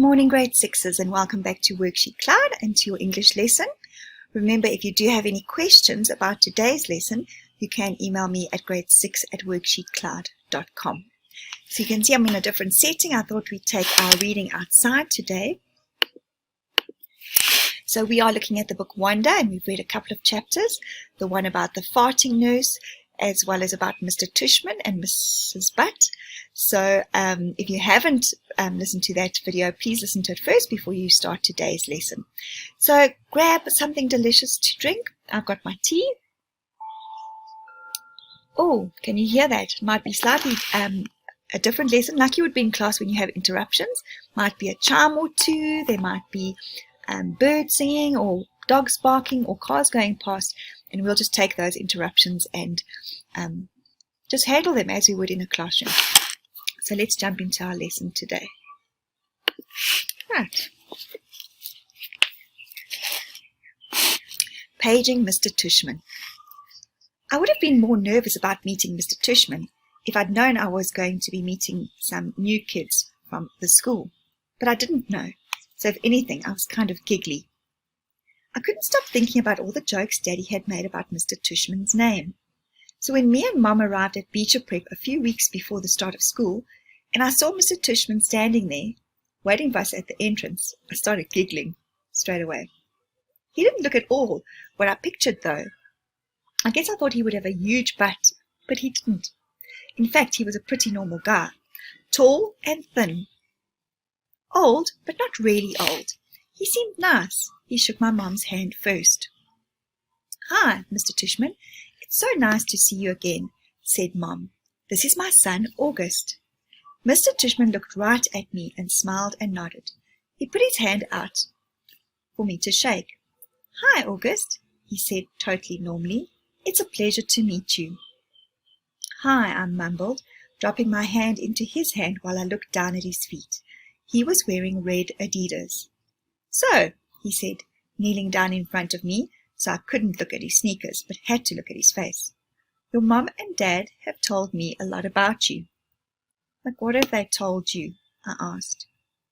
morning, grade sixes, and welcome back to WorksheetCloud and to your English lesson. Remember, if you do have any questions about today's lesson, you can email me at grade6@worksheetcloud.com. So you can see I'm in a different setting. I thought we'd take our reading outside today. So we are looking at the book Wonder, and we've read a couple of chapters, the one about the farting nurse, as well as about Mr. Tushman and Mrs. Butt. So if you haven't listened to that video, please listen to it first before you start today's lesson. So grab something delicious to drink. I've got my tea. Oh, can you hear that? It might be slightly a different lesson, like you would be in class when you have interruptions. Might be a chime or two. There might be birds singing or dogs barking or cars going past, and we'll just take those interruptions and just handle them as we would in a classroom. So let's jump into our lesson today. Right. Paging Mr. Tushman. I would have been more nervous about meeting Mr. Tushman if I'd known I was going to be meeting some new kids from the school, but I didn't know. So if anything, I was kind of giggly. I couldn't stop thinking about all the jokes Daddy had made about Mr. Tushman's name. So when me and Mom arrived at Beecher Prep a few weeks before the start of school, and I saw Mr. Tushman standing there, waiting for us at the entrance, I started giggling straight away. He didn't look at all what I pictured, though. I guess I thought he would have a huge butt, but he didn't. In fact, he was a pretty normal guy, tall and thin. Old, but not really old. He seemed nice. He shook my Mom's hand first. "Hi, Mr. Tushman. It's so nice to see you again," said Mom. "This is my son, August." Mr. Tushman looked right at me and smiled and nodded. He put his hand out for me to shake. "Hi, August," he said totally normally. "It's a pleasure to meet you." "Hi," I mumbled, dropping my hand into his hand while I looked down at his feet. He was wearing red Adidas. "So," he said, kneeling down in front of me, so I couldn't look at his sneakers, but had to look at his face. "Your Mom and Dad have told me a lot about you." "Like what have they told you?" I asked.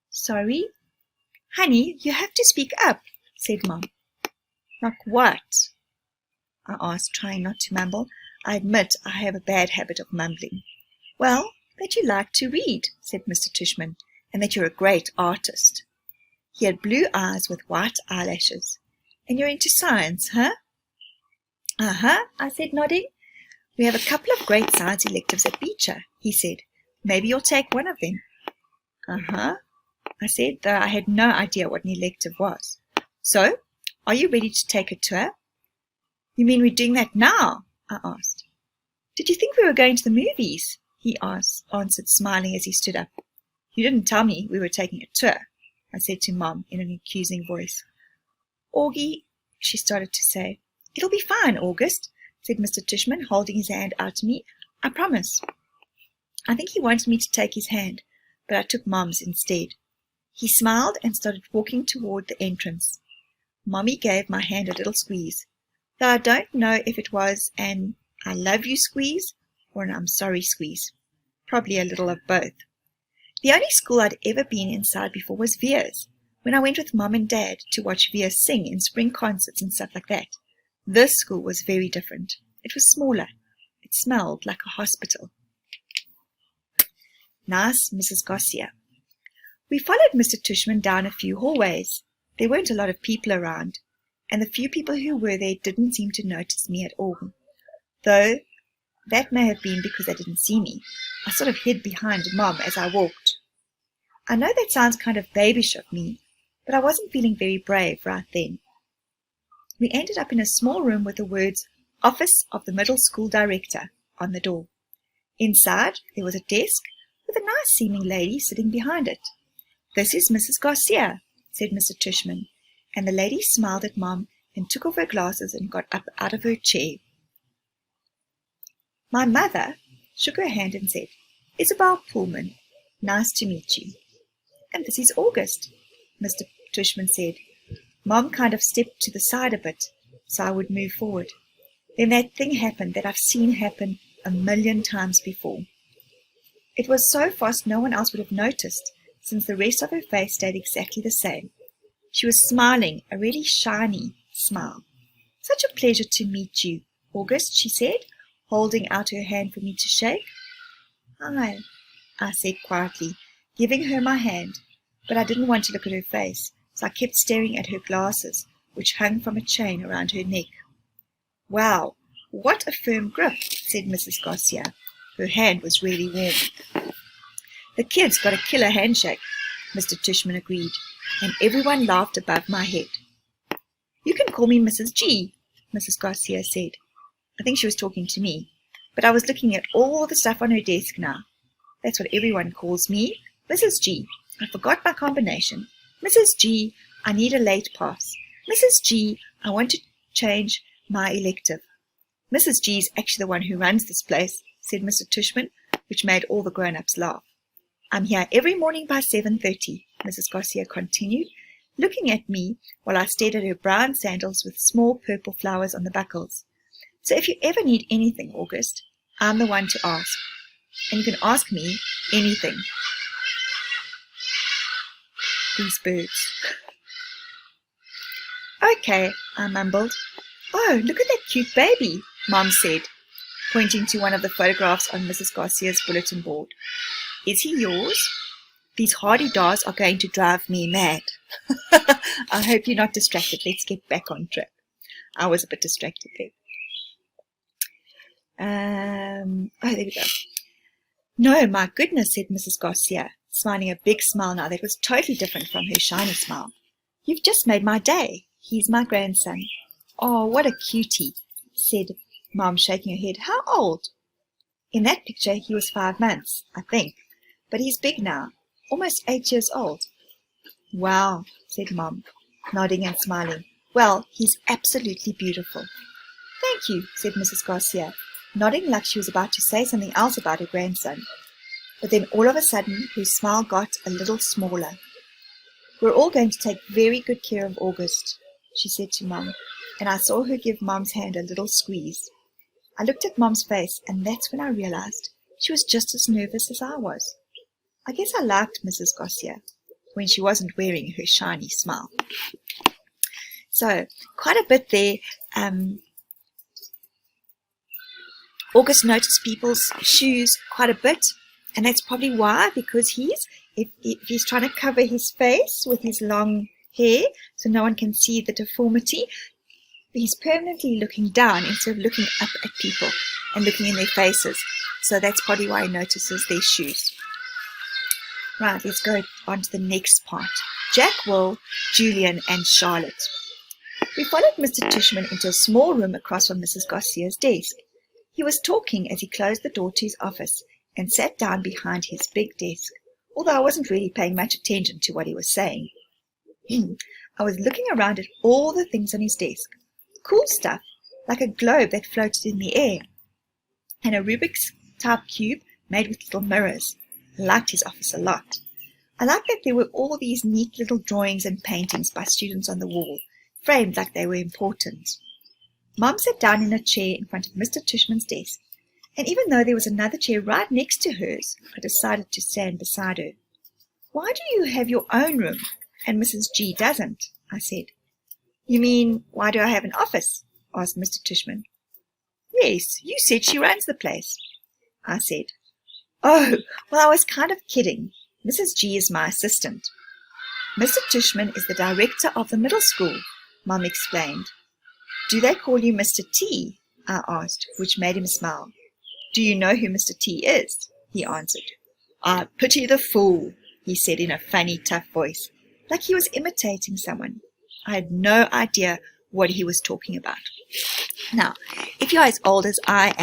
"Sorry?" "Honey, you have to speak up," said Mom. "Like what?" I asked, trying not to mumble. I admit I have a bad habit of mumbling. "Well, that you like to read," said Mr. Tushman, "and that you're a great artist." He had blue eyes with white eyelashes. "And you're into science, huh?" "Uh-huh," I said, nodding. "We have a couple of great science electives at Beecher," he said. "Maybe you'll take one of them." "Uh-huh," I said, though I had no idea what an elective was. "So, are you ready to take a tour?" "You mean we're doing that now?" I asked. "Did you think we were going to the movies?" he answered, smiling as he stood up. "You didn't tell me we were taking a tour," I said to Mom in an accusing voice. "Augie," she started to say. "It'll be fine, August," said Mr. Tushman, holding his hand out to me. "I promise." I think he wanted me to take his hand, but I took Mom's instead. He smiled and started walking toward the entrance. Mommy gave my hand a little squeeze, though I don't know if it was an "I love you" squeeze or an "I'm sorry" squeeze. Probably a little of both. The only school I'd ever been inside before was Via's, when I went with Mom and Dad to watch Via sing in spring concerts and stuff like that. This school was very different. It was smaller. It smelled like a hospital. Nice, Mrs. Garcia. We followed Mr. Tushman down a few hallways. There weren't a lot of people around, and the few people who were there didn't seem to notice me at all, though that may have been because they didn't see me. I sort of hid behind Mom as I walked. I know that sounds kind of babyish of me, but I wasn't feeling very brave right then. We ended up in a small room with the words "Office of the Middle School Director" on the door. Inside, there was a desk with a nice-seeming lady sitting behind it. "This is Mrs. Garcia," said Mr. Tushman, and the lady smiled at Mom and took off her glasses and got up out of her chair. My mother shook her hand and said, "Isabel Pullman, nice to meet you." "And this is August," Mr. Tushman said. Mom kind of stepped to the side a bit, so I would move forward. Then that thing happened that I've seen happen 1,000,000 times before. It was so fast no one else would have noticed, since the rest of her face stayed exactly the same. She was smiling, a really shiny smile. "Such a pleasure to meet you, August," she said, holding out her hand for me to shake. "Hi," I said quietly, giving her my hand, but I didn't want to look at her face, so I kept staring at her glasses, which hung from a chain around her neck. "Wow, what a firm grip," said Mrs. Garcia. Her hand was really warm. "The kid's got a killer handshake," Mr. Tushman agreed, and everyone laughed above my head. "You can call me Mrs. G," Mrs. Garcia said. I think she was talking to me, but I was looking at all the stuff on her desk now. That's what everyone calls me, Mrs. G. I forgot my combination. "Mrs. G, I need a late pass. Mrs. G, I want to change my elective." "Mrs. G is actually the one who runs this place," said Mr. Tushman, which made all the grown-ups laugh. "I'm here every morning by 7:30, Mrs. Garcia continued, looking at me while I stared at her brown sandals with small purple flowers on the buckles. "So if you ever need anything, August, I'm the one to ask. And you can ask me anything." These birds. "Okay," I mumbled. "Oh, look at that cute baby," Mom said, pointing to one of the photographs on Mrs. Garcia's bulletin board. "Is he yours? These hardy daws are going to drive me mad." I hope you're not distracted. Let's get back on track. I was a bit distracted there. There we go. "No, my goodness," said Mrs. Garcia, smiling a big smile now that was totally different from her shiny smile. "You've just made my day. He's my grandson." "Oh, what a cutie," said Mom, shaking her head. "How old?" "In that picture, he was 5 months, I think. But he's big now, almost 8 years old." "Wow," said Mom, nodding and smiling. "Well, he's absolutely beautiful." "Thank you," said Mrs. Garcia, nodding like she was about to say something else about her grandson. But then all of a sudden, her smile got a little smaller. "We're all going to take very good care of August," she said to Mom, and I saw her give Mom's hand a little squeeze. I looked at Mom's face, and that's when I realized she was just as nervous as I was. I guess I liked Mrs. Garcia when she wasn't wearing her shiny smile. So, quite a bit there. August noticed people's shoes quite a bit, and that's probably why, because if he's trying to cover his face with his long hair so no one can see the deformity, he's permanently looking down instead of looking up at people and looking in their faces. So that's probably why he notices their shoes. Right, let's go on to the next part. Jack, Will, Julian, and Charlotte. We followed Mr. Tushman into a small room across from Mrs. Garcia's desk. He was talking as he closed the door to his office and sat down behind his big desk, although I wasn't really paying much attention to what he was saying. I was looking around at all the things on his desk. Cool stuff, like a globe that floated in the air, and a Rubik's type cube made with little mirrors. I liked his office a lot. I liked that there were all these neat little drawings and paintings by students on the wall, framed like they were important. Mom sat down in a chair in front of Mr. Tushman's desk, and even though there was another chair right next to hers, I decided to stand beside her. "Why do you have your own room, and Mrs. G doesn't?" I said. "You mean, why do I have an office?" asked Mr. Tushman. "Yes, you said she runs the place," I said. "Oh, well, I was kind of kidding. Mrs. G is my assistant." "Mr. Tushman is the director of the middle school," Mom explained. "Do they call you Mr. T?" I asked, which made him smile. "Do you know who Mr. T is?" he answered. "I pity the fool," he said in a funny, tough voice, like he was imitating someone. I had no idea what he was talking about. Now, if you're as old as I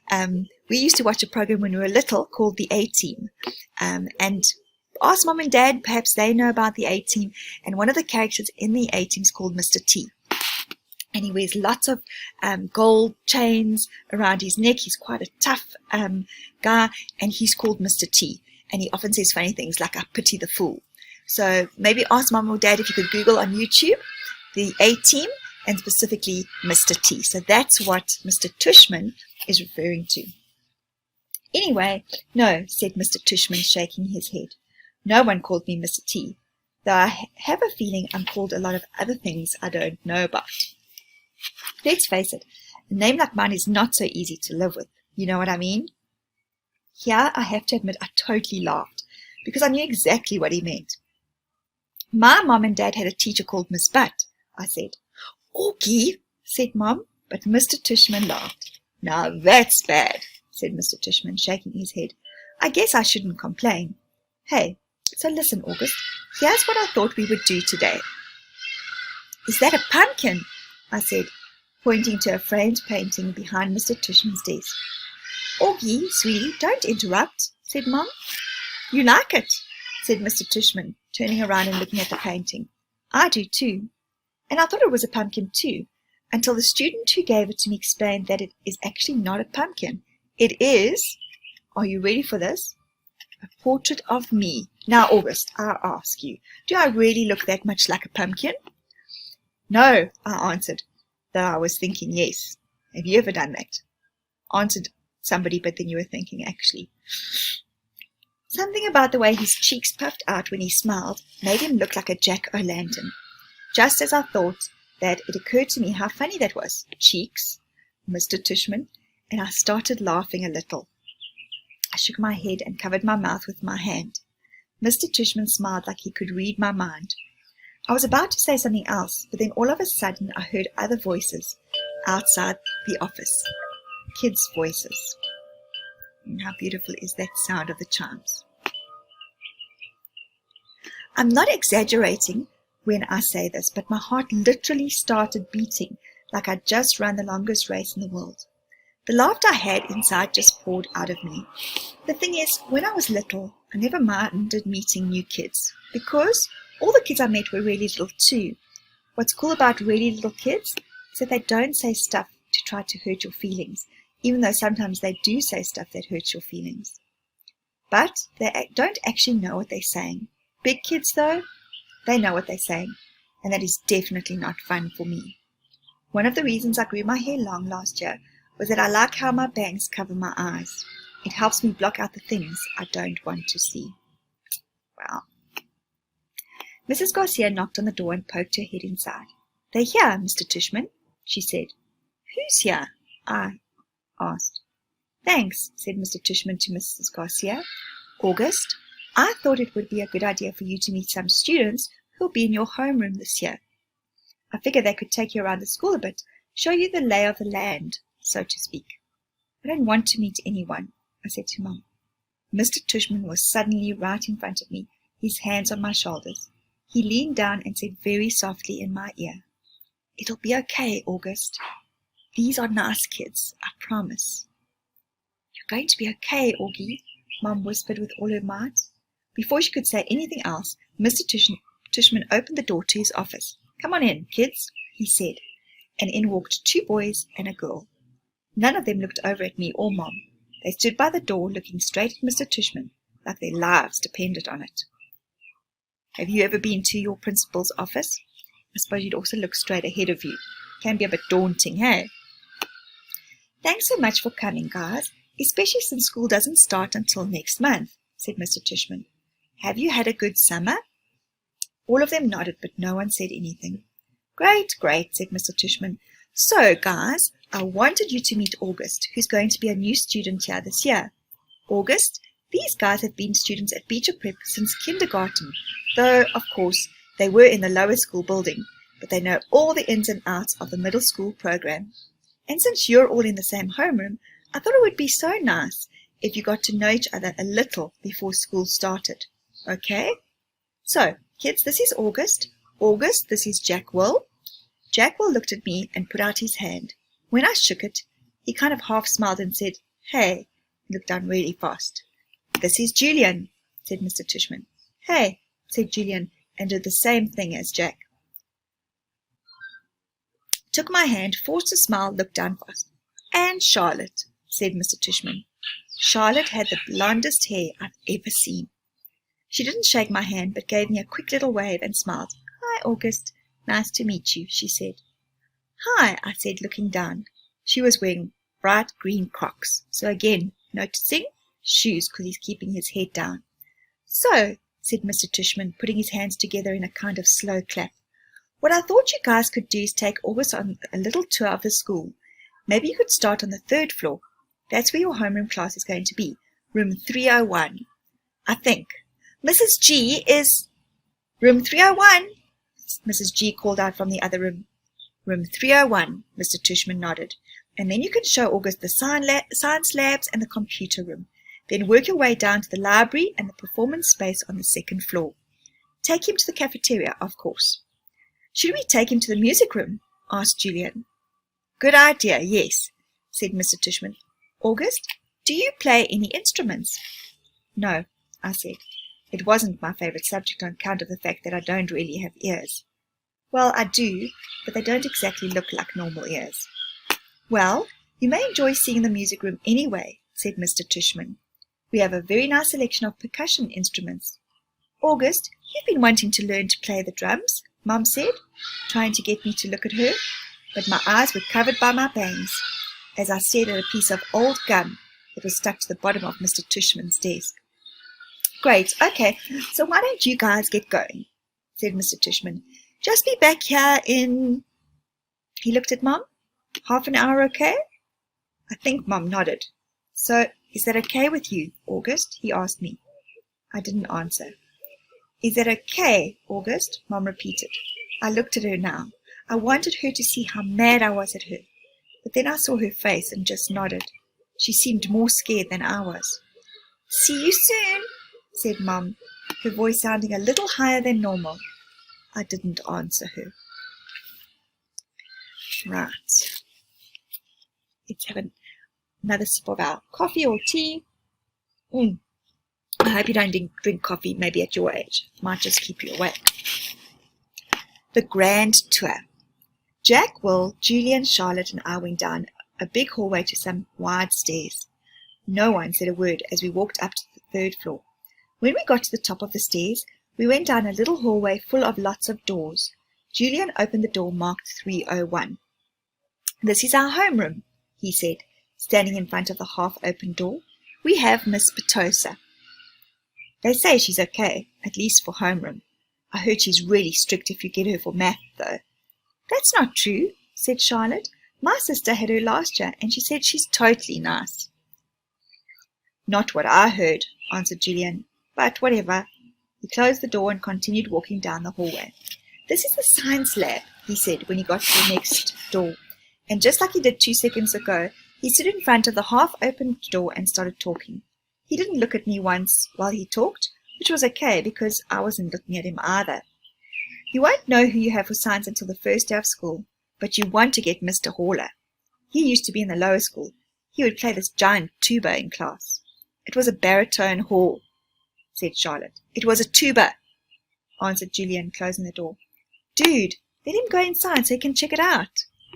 am, we used to watch a program when we were little called The A-Team. And ask Mom and Dad, perhaps they know about The A-Team. And one of the characters in The A-Team is called Mr. T. And he wears lots of gold chains around his neck. He's quite a tough guy, and he's called Mr. T. And he often says funny things like, "I pity the fool." So maybe ask Mom or Dad if you could Google on YouTube The A-Team and specifically Mr. T. So that's what Mr. Tushman is referring to. "Anyway, no," said Mr. Tushman, shaking his head. No one called me Mr. T, though I have a feeling I'm called a lot of other things I don't know about. Let's face it, a name like mine is not so easy to live with. You know what I mean? Here, I have to admit I totally laughed, because I knew exactly what he meant. My mom and dad had a teacher called Miss Butt, I said. Augie, said Mom, but Mr. Tushman laughed. Now that's bad, said Mr. Tushman, shaking his head. I guess I shouldn't complain. Hey, so listen, August, here's what I thought we would do today. Is that a pumpkin? I said, pointing to a framed painting behind Mr. Tushman's desk. Augie, sweetie, don't interrupt, said Mom. You like it, said Mr. Tushman, turning around and looking at the painting. I do too. And I thought it was a pumpkin too, until the student who gave it to me explained that it is actually not a pumpkin. It is, are you ready for this? A portrait of me. Now, August, I ask you, do I really look that much like a pumpkin? No, I answered, though I was thinking yes. Have you ever done that? Answered somebody, but then you were thinking actually. Something about the way his cheeks puffed out when he smiled made him look like a jack-o'-lantern. Just as I thought that, it occurred to me how funny that was. Cheeks, Mr. Tushman, and I started laughing a little. I shook my head and covered my mouth with my hand. Mr. Tushman smiled like he could read my mind. I was about to say something else, but then all of a sudden I heard other voices outside the office. Kids' voices. And how beautiful is that sound of the chimes. I'm not exaggerating when I say this, but my heart literally started beating like I'd just run the longest race in the world. The laughter I had inside just poured out of me. The thing is, when I was little, I never minded meeting new kids, because all the kids I met were really little too. What's cool about really little kids is that they don't say stuff to try to hurt your feelings, even though sometimes they do say stuff that hurts your feelings. But they don't actually know what they're saying. Big kids, though, they know what they're saying, and that is definitely not fun for me. One of the reasons I grew my hair long last year was that I like how my bangs cover my eyes. It helps me block out the things I don't want to see. Well, Mrs. Garcia knocked on the door and poked her head inside. They're here, Mr. Tushman, she said. Who's here? I asked. Thanks, said Mr. Tushman to Mrs. Garcia. August, I thought it would be a good idea for you to meet some students who'll be in your homeroom this year. I figured they could take you around the school a bit, show you the lay of the land, so to speak. I don't want to meet anyone, I said to Mom. Mr. Tushman was suddenly right in front of me, his hands on my shoulders. He leaned down and said very softly in my ear, It'll be okay, August. These are nice kids, I promise. You're going to be okay, Augie, Mom whispered with all her might. Before she could say anything else, Mr. Tushman opened the door to his office. Come on in, kids, he said, and in walked 2 boys and a girl. None of them looked over at me or Mom. They stood by the door looking straight at Mr. Tushman, like their lives depended on it. Have you ever been to your principal's office? I suppose you'd also look straight ahead of you. Can be a bit daunting, hey? Thanks so much for coming, guys, especially since school doesn't start until next month, said Mr. Tushman. Have you had a good summer? All of them nodded, but no one said anything. Great, great, said Mr. Tushman. So, guys, I wanted you to meet August, who's going to be a new student here this year. August, these guys have been students at Beecher Prep since kindergarten, though, of course, they were in the lower school building, but they know all the ins and outs of the middle school program. And since you're all in the same homeroom, I thought it would be so nice if you got to know each other a little before school started. Okay? So, kids, this is August. August, this is Jack Will. Jack Will looked at me and put out his hand. When I shook it, he kind of half smiled and said, Hey, and looked down really fast. This is Julian, said Mr. Tushman. Hey, said Julian, and did the same thing as Jack. Took my hand, forced a smile, looked down fast. And Charlotte, said Mr. Tushman. Charlotte had the blondest hair I've ever seen. She didn't shake my hand, but gave me a quick little wave and smiled. Hi, August. Nice to meet you, she said. Hi, I said, looking down. She was wearing bright green Crocs. So again, noticing shoes because he's keeping his head down. So, said Mr. Tushman, putting his hands together in a kind of slow clap. What I thought you guys could do is take August on a little tour of the school. Maybe you could start on the 3rd floor. That's where your homeroom class is going to be, room 301. I think. Mrs. G is... Room 301, Mrs. G called out from the other room. Room 301, Mr. Tushman nodded. And then you can show August the science labs and the computer room. Then work your way down to the library and the performance space on the 2nd floor. Take him to the cafeteria, of course. Should we take him to the music room? Asked Julian. Good idea, yes, said Mr. Tushman. August, do you play any instruments? No, I said. It wasn't my favourite subject on account of the fact that I don't really have ears. Well, I do, but they don't exactly look like normal ears. Well, you may enjoy seeing the music room anyway, said Mr. Tushman. We have a very nice selection of percussion instruments. August, you've been wanting to learn to play the drums, Mum said, trying to get me to look at her, but my eyes were covered by my bangs, as I stared at a piece of old gum that was stuck to the bottom of Mr. Tushman's desk. Great, okay, so why don't you guys get going, said Mr. Tushman. Just be back here in... He looked at Mum. Half an hour, okay? I think Mum nodded. So, is that okay with you, August? He asked me. I didn't answer. Is that okay, August? Mum repeated. I looked at her now. I wanted her to see how mad I was at her. But then I saw her face and just nodded. She seemed more scared than I was. See you soon, said Mum, her voice sounding a little higher than normal. I didn't answer her. Right. Let's have another sip of our coffee or tea. I hope you don't drink coffee, maybe at your age. It might just keep you awake. The Grand Tour. Jack, Will, Julian, Charlotte, and I went down a big hallway to some wide stairs. No one said a word as we walked up to the 3rd floor. When we got to the top of the stairs, we went down a little hallway full of lots of doors. Julian opened the door marked 301. This is our homeroom, he said, standing in front of the half-open door. We have Miss Petosa. They say she's okay, at least for homeroom. I heard she's really strict if you get her for math, though. That's not true, said Charlotte. My sister had her last year, and she said she's totally nice. Not what I heard, answered Julian, but whatever. He closed the door and continued walking down the hallway. This is the science lab, he said when he got to the next door. And just like he did 2 seconds ago, he stood in front of the half-opened door and started talking. He didn't look at me once while he talked, which was okay because I wasn't looking at him either. You won't know who you have for science until the first day of school, but you want to get Mr. Haller. He used to be in the lower school. He would play this giant tuba in class. It was a baritone hall, said Charlotte. It was a tuba, answered Julian, closing the door. Dude, let him go inside so he can check it out,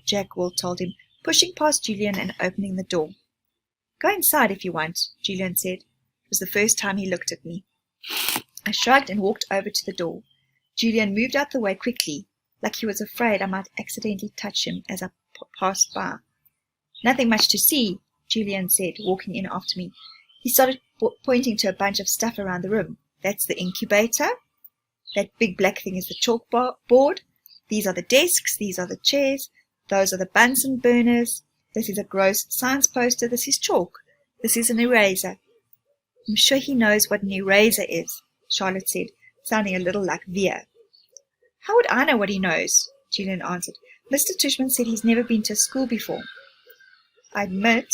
Jack Will told him, pushing past Julian and opening the door. Go inside if you want, Julian said. It was the first time he looked at me. I shrugged and walked over to the door. Julian moved out the way quickly, like he was afraid I might accidentally touch him as I passed by. Nothing much to see, Julian said, walking in after me. He started pointing to a bunch of stuff around the room. That's the incubator. That big black thing is the chalkboard. These are the desks. These are the chairs. Those are the Bunsen burners. This is a gross science poster. This is chalk. This is an eraser. I'm sure he knows what an eraser is, Charlotte said, sounding a little like Via. How would I know what he knows? Julian answered. Mr. Tushman said he's never been to school before. I admit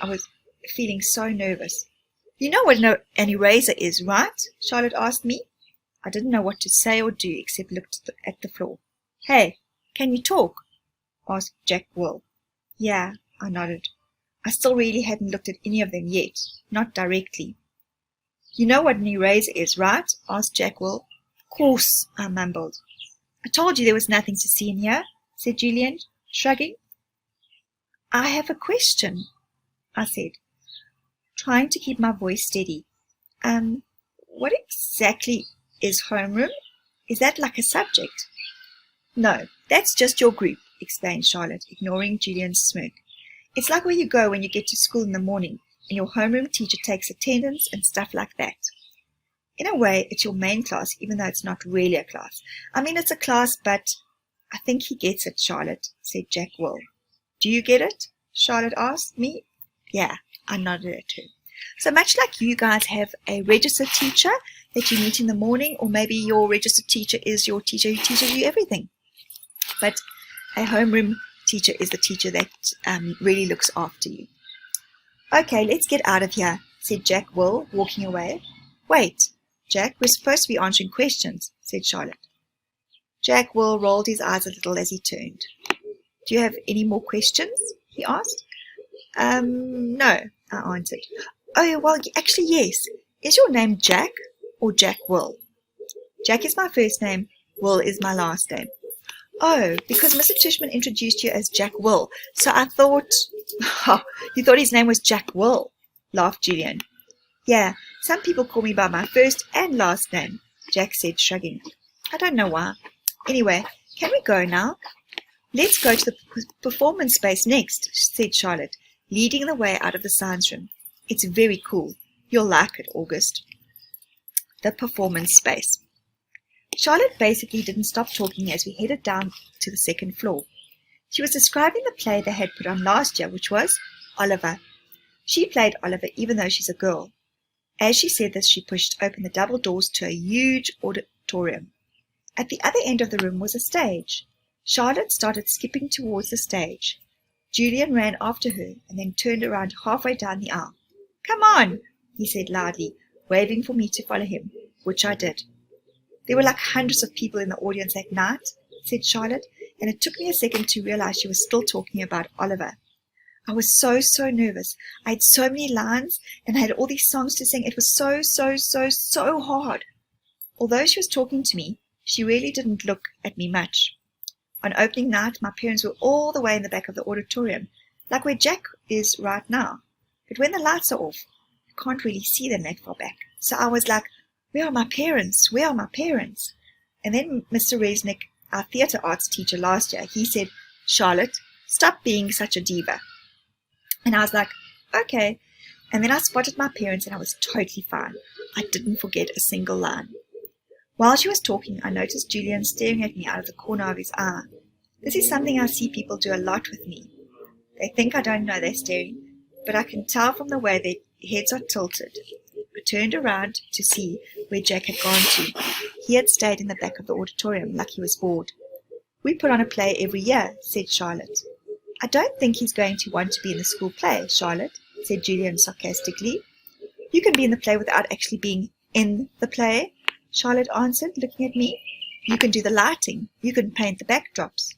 I was feeling so nervous. You know what an eraser is, right? Charlotte asked me. I didn't know what to say or do except look at the floor. Hey, can you talk? Asked Jack Will. Yeah, I nodded. I still really hadn't looked at any of them yet, not directly. You know what an eraser is, right? Asked Jack Will. Course, I mumbled. I told you there was nothing to see in here, said Julian, shrugging. I have a question, I said, trying to keep my voice steady. What exactly is homeroom? Is that like a subject? No, that's just your group, explained Charlotte, ignoring Julian's smirk. It's like where you go when you get to school in the morning, and your homeroom teacher takes attendance and stuff like that. In a way, it's your main class, even though it's not really a class. I mean, it's a class, but I think he gets it, Charlotte, said Jack Will. Do you get it? Charlotte asked me. Yeah, I nodded at her. So much like you guys have a registered teacher that you meet in the morning, or maybe your registered teacher is your teacher who teaches you everything. But a homeroom teacher is the teacher that really looks after you. Okay, let's get out of here, said Jack Will, walking away. Wait, Jack, we're supposed to be answering questions, said Charlotte. Jack Will rolled his eyes a little as he turned. Do you have any more questions? He asked. No, I answered. Oh, well, actually, yes. Is your name Jack or Jack Will? Jack is my first name. Will is my last name. Oh, because Mr. Tushman introduced you as Jack Will, so I thought... Oh, you thought his name was Jack Will, laughed Julian. Yeah, some people call me by my first and last name, Jack said, shrugging. I don't know why. Anyway, can we go now? Let's go to the performance space next, said Charlotte, leading the way out of the science room. It's very cool. You'll like it, August. The performance space. Charlotte basically didn't stop talking as we headed down to the second floor. She was describing the play they had put on last year, which was Oliver. She played Oliver even though she's a girl. As she said this, she pushed open the double doors to a huge auditorium. At the other end of the room was a stage. Charlotte started skipping towards the stage. Julian ran after her and then turned around halfway down the aisle. Come on, he said loudly, waving for me to follow him, which I did. There were like hundreds of people in the audience that night, said Charlotte, and it took me a second to realize she was still talking about Oliver. I was so nervous. I had so many lines, and I had all these songs to sing. It was so hard. Although she was talking to me, she really didn't look at me much. On opening night, my parents were all the way in the back of the auditorium, like where Jack is right now. But when the lights are off, you can't really see them that far back. So I was like, where are my parents? Where are my parents? And then Mr. Resnick, our theatre arts teacher last year, he said, Charlotte, stop being such a diva. And I was like, okay. And then I spotted my parents and I was totally fine. I didn't forget a single line. While she was talking, I noticed Julian staring at me out of the corner of his eye. This is something I see people do a lot with me. They think I don't know they're staring, but I can tell from the way their heads are tilted. I turned around to see where Jack had gone to. He had stayed in the back of the auditorium like he was bored. We put on a play every year, said Charlotte. I don't think he's going to want to be in the school play, Charlotte, said Julian sarcastically. You can be in the play without actually being in the play, Charlotte answered, looking at me. You can do the lighting. You can paint the backdrops.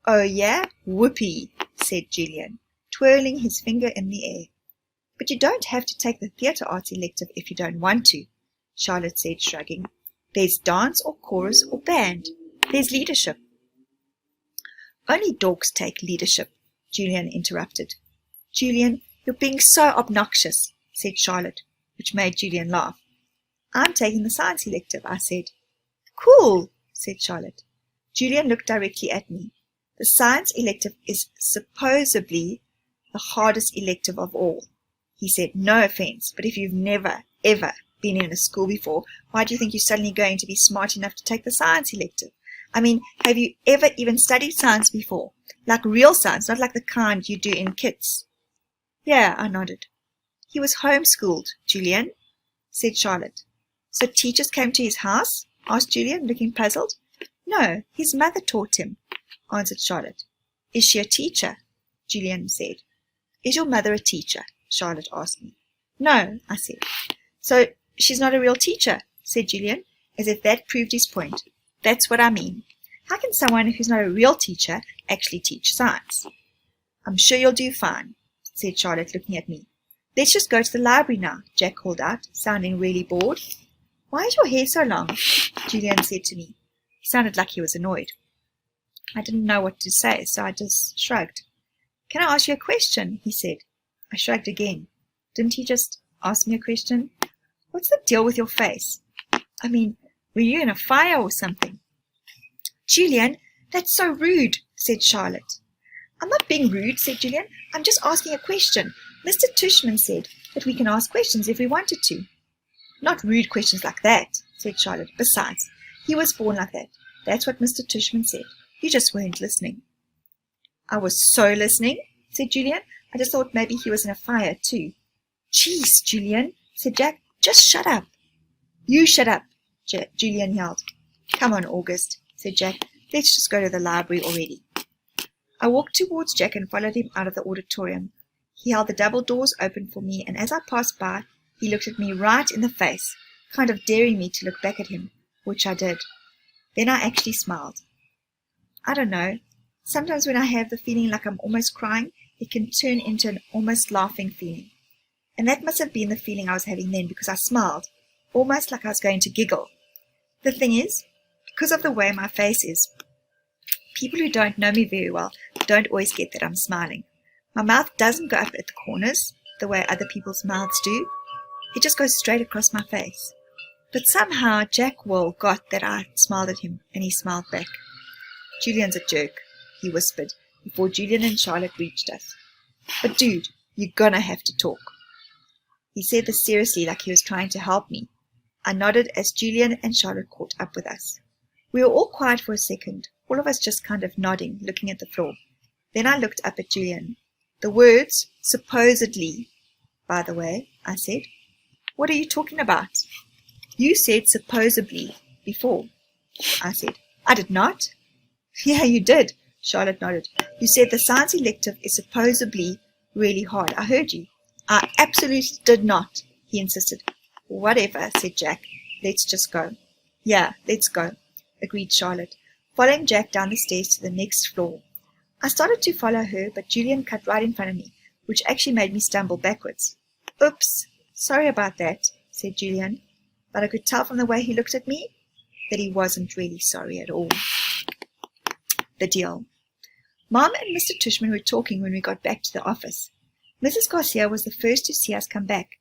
Oh, yeah? Whoopee, said Julian, twirling his finger in the air. But you don't have to take the theatre arts elective if you don't want to, Charlotte said, shrugging. There's dance or chorus or band. There's leadership. Only dorks take leadership, Julian interrupted. Julian, you're being so obnoxious, said Charlotte, which made Julian laugh. I'm taking the science elective, I said. Cool, said Charlotte. Julian looked directly at me. The science elective is supposedly the hardest elective of all. He said, no offense, but if you've never, ever been in a school before, why do you think you're suddenly going to be smart enough to take the science elective? I mean, have you ever even studied science before? Like real science, not like the kind you do in kits. Yeah, I nodded. He was homeschooled, Julian, said Charlotte. So teachers came to his house? Asked Julian, looking puzzled. No, his mother taught him, answered Charlotte. Is she a teacher? Julian said. Is your mother a teacher? Charlotte asked me. No, I said. So she's not a real teacher, said Julian, as if that proved his point. That's what I mean. How can someone who's not a real teacher actually teach science? I'm sure you'll do fine, said Charlotte, looking at me. Let's just go to the library now, Jack called out, sounding really bored. Why is your hair so long? Julian said to me. He sounded like he was annoyed. I didn't know what to say, so I just shrugged. Can I ask you a question? He said. I shrugged again. Didn't he just ask me a question? What's the deal with your face? I mean, were you in a fire or something? Julian, that's so rude, said Charlotte. I'm not being rude, said Julian. I'm just asking a question. Mr. Tushman said that we can ask questions if we wanted to. Not rude questions like that, said Charlotte. Besides, he was born like that. That's what Mr. Tushman said. You just weren't listening. I was so listening, said Julian. I just thought maybe he was in a fire too. Jeez, Julian, said Jack. Just shut up. You shut up, Julian yelled. Come on, August, said Jack. Let's just go to the library already. I walked towards Jack and followed him out of the auditorium. He held the double doors open for me, and as I passed by, he looked at me right in the face, kind of daring me to look back at him, which I did. Then I actually smiled. I don't know. Sometimes when I have the feeling like I'm almost crying, it can turn into an almost laughing feeling. And that must have been the feeling I was having then, because I smiled, almost like I was going to giggle. The thing is, because of the way my face is, people who don't know me very well don't always get that I'm smiling. My mouth doesn't go up at the corners the way other people's mouths do. It just goes straight across my face. But somehow Jack Will got that I smiled at him, and he smiled back. Julian's a jerk, he whispered, before Julian and Charlotte reached us. But dude, you're gonna have to talk. He said this seriously, like he was trying to help me. I nodded as Julian and Charlotte caught up with us. We were all quiet for a second, all of us just kind of nodding, looking at the floor. Then I looked up at Julian. The words, supposedly, by the way, I said. What are you talking about? You said supposedly before, I said. I did not. Yeah, you did, Charlotte nodded. You said the science elective is supposedly really hard. I heard you. I absolutely did not, he insisted. Whatever, said Jack. Let's just go. Yeah, let's go, agreed Charlotte, following Jack down the stairs to the next floor. I started to follow her, but Julian cut right in front of me, which actually made me stumble backwards. Oops, sorry about that, said Julian, but I could tell from the way he looked at me that he wasn't really sorry at all. The deal. Mom and Mr. Tushman were talking when we got back to the office. Mrs. Garcia was the first to see us come back,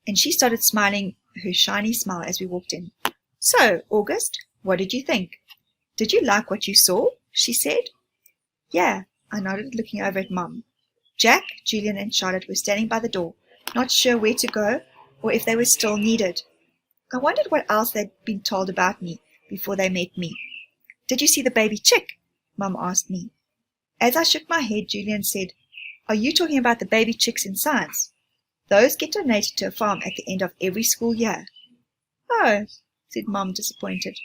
and she started smiling her shiny smile as we walked in. So, August, what did you think? Did you like what you saw? She said. Yeah, I nodded, looking over at Mom. Jack, Julian, and Charlotte were standing by the door, not sure where to go or if they were still needed. I wondered what else they'd been told about me before they met me. Did you see the baby chick? Mom asked me. As I shook my head, Julian said, Are you talking about the baby chicks in science? Those get donated to a farm at the end of every school year. Oh, said Mom, disappointed.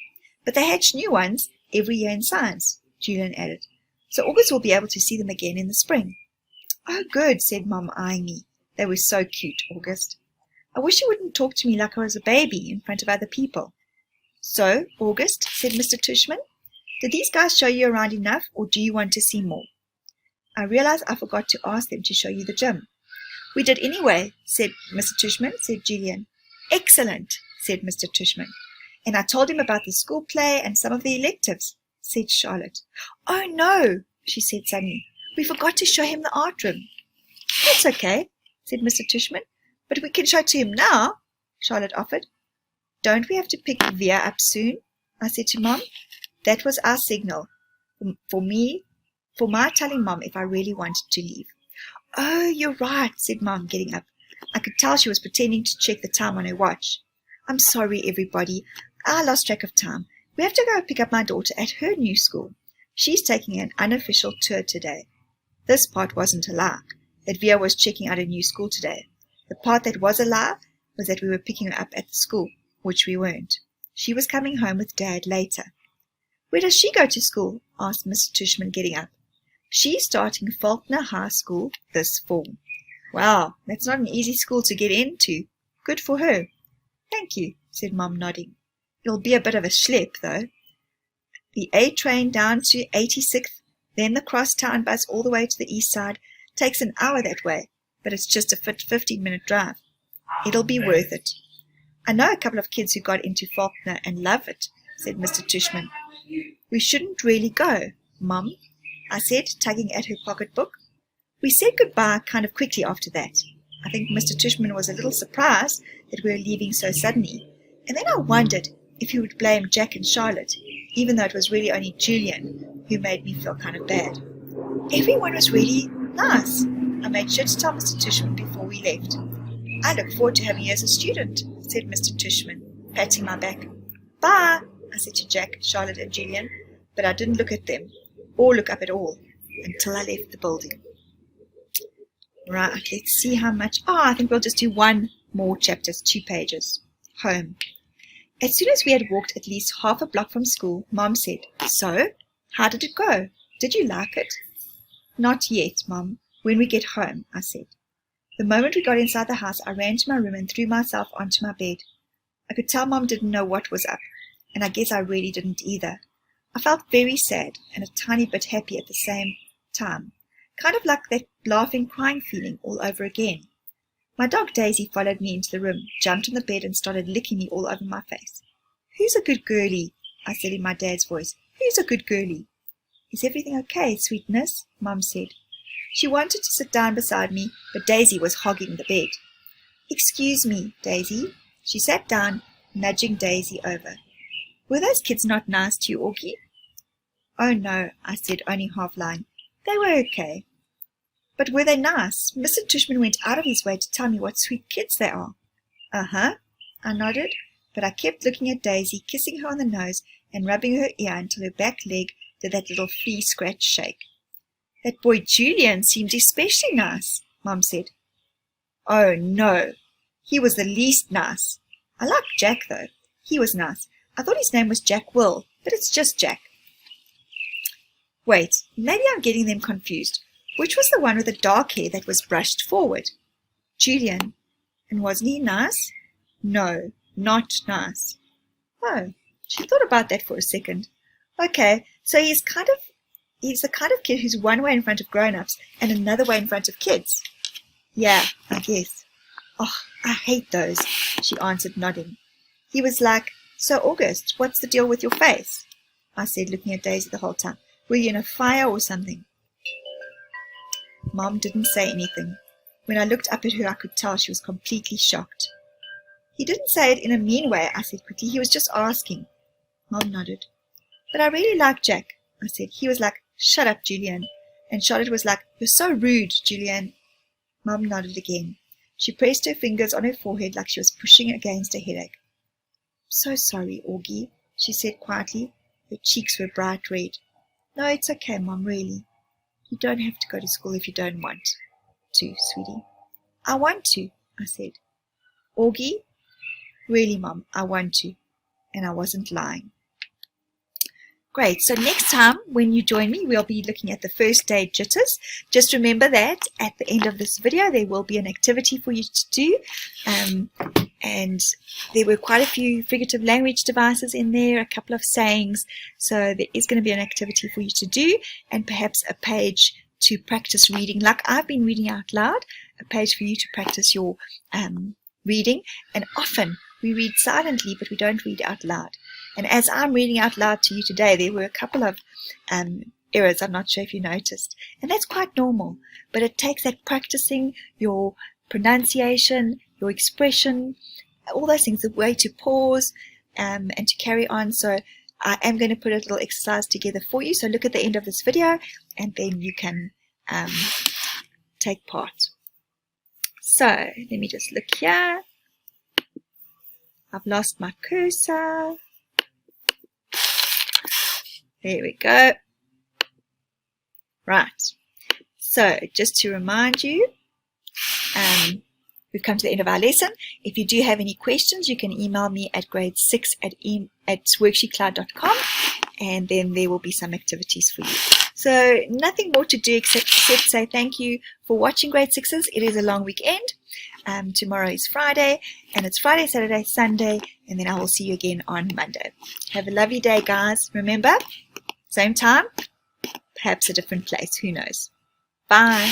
But they hatch new ones every year in science, Julian added. So August will be able to see them again in the spring. Oh, good, said Mom, eyeing me. They were so cute, August. I wish you wouldn't talk to me like I was a baby in front of other people. So, August, said Mr. Tushman, did these guys show you around enough, or do you want to see more? I realized I forgot to ask them to show you the gym. We did anyway, said Mr. Tushman, said Julian. Excellent, said Mr. Tushman. And I told him about the school play and some of the electives, said Charlotte. Oh, no, she said suddenly. We forgot to show him the art room. That's okay, said Mr. Tushman. But we can show it to him now, Charlotte offered. Don't we have to pick Via up soon? I said to Mom. That was our signal. For my telling Mom if I really wanted to leave. Oh, you're right, said Mom, getting up. I could tell she was pretending to check the time on her watch. I'm sorry, everybody. I lost track of time. We have to go pick up my daughter at her new school. She's taking an unofficial tour today. This part wasn't a lie, that Via was checking out a new school today. The part that was a lie was that we were picking her up at the school, which we weren't. She was coming home with Dad later. Where does she go to school? Asked Mr. Tushman, getting up. She's starting Faulkner High School this fall. Wow, that's not an easy school to get into. Good for her. Thank you, said Mom, nodding. It'll be a bit of a schlep, though. The A train down to 86th, then the crosstown bus all the way to the east side. Takes an hour that way, but it's just a 15-minute drive. It'll be worth it. I know a couple of kids who got into Faulkner and love it, said Mr. Tushman. We shouldn't really go, Mum, I said, tugging at her pocketbook. We said goodbye kind of quickly after that. I think Mr. Tushman was a little surprised that we were leaving so suddenly, and then I wondered if he would blame Jack and Charlotte, even though it was really only Julian who made me feel kind of bad. Everyone was really nice. I made sure to tell Mr. Tushman before we left. I look forward to having you as a student, said Mr. Tushman, patting my back. Bye, I said to Jack, Charlotte, and Julian, but I didn't look at them, or look up at all, until I left the building. Right, let's see how much. I think we'll just do one more chapter, 2 pages. Home. As soon as we had walked at least half a block from school, Mom said, So, how did it go? Did you like it? Not yet, Mom. When we get home, I said. The moment we got inside the house, I ran to my room and threw myself onto my bed. I could tell Mom didn't know what was up, and I guess I really didn't either. I felt very sad and a tiny bit happy at the same time, kind of like that laughing, crying feeling all over again. My dog Daisy followed me into the room, jumped on the bed and started licking me all over my face. Who's a good girlie? I said in my dad's voice. Who's a good girlie? Is everything okay, sweetness? Mom said. She wanted to sit down beside me, but Daisy was hogging the bed. Excuse me, Daisy. She sat down, nudging Daisy over. Were those kids not nice to you, Augie? Oh no, I said, only half lying. They were okay. But were they nice? Mr. Tushman went out of his way to tell me what sweet kids they are. Uh-huh, I nodded, but I kept looking at Daisy, kissing her on the nose and rubbing her ear until her back leg did that little flea scratch shake. That boy Julian seemed especially nice, Mom said. Oh no, he was the least nice. I liked Jack though. He was nice. I thought his name was Jack Will, but it's just Jack. Wait, maybe I'm getting them confused. Which was the one with the dark hair that was brushed forward? Julian. And wasn't he nice? No, not nice. Oh, she thought about that for a second. Okay, so he's the kind of kid who's one way in front of grown-ups and another way in front of kids. Yeah, I guess. Oh, I hate those, she answered, nodding. He was like, So, August, what's the deal with your face? I said, looking at Daisy the whole time. Were you in a fire or something? Mom didn't say anything. When I looked up at her, I could tell she was completely shocked. He didn't say it in a mean way, I said quickly. He was just asking. Mom nodded. But I really like Jack, I said. He was like, Shut up, Julian. And Charlotte was like, You're so rude, Julian. Mom nodded again. She pressed her fingers on her forehead like she was pushing against a headache. So sorry, Augie, she said quietly. Her cheeks were bright red. No, it's okay, Mom, really. You don't have to go to school if you don't want to, sweetie. I want to, I said. Augie? Really, Mom, I want to. And I wasn't lying. Great. So next time when you join me, we'll be looking at the first day jitters. Just remember that at the end of this video, there will be an activity for you to do. And there were quite a few figurative language devices in there, a couple of sayings. So there is going to be an activity for you to do and perhaps a page to practice reading, like I've been reading out loud, a page for you to practice your reading. And often we read silently, but we don't read out loud. And as I'm reading out loud to you today, there were a couple of errors. I'm not sure if you noticed. And that's quite normal. But it takes that practicing your pronunciation, your expression, all those things, the way to pause and to carry on. So I am going to put a little exercise together for you. So look at the end of this video and then you can take part. So let me just look here. I've lost my cursor. There we go. Right. So just to remind you, we've come to the end of our lesson. If you do have any questions, you can email me at grade6@worksheetcloud.com and then there will be some activities for you. So nothing more to do except say thank you for watching grade 6s. It is a long weekend. Tomorrow is Friday, and it's Friday, Saturday, Sunday, and then I will see you again on Monday. Have a lovely day, guys. Remember, same time, perhaps a different place. Who knows? Bye.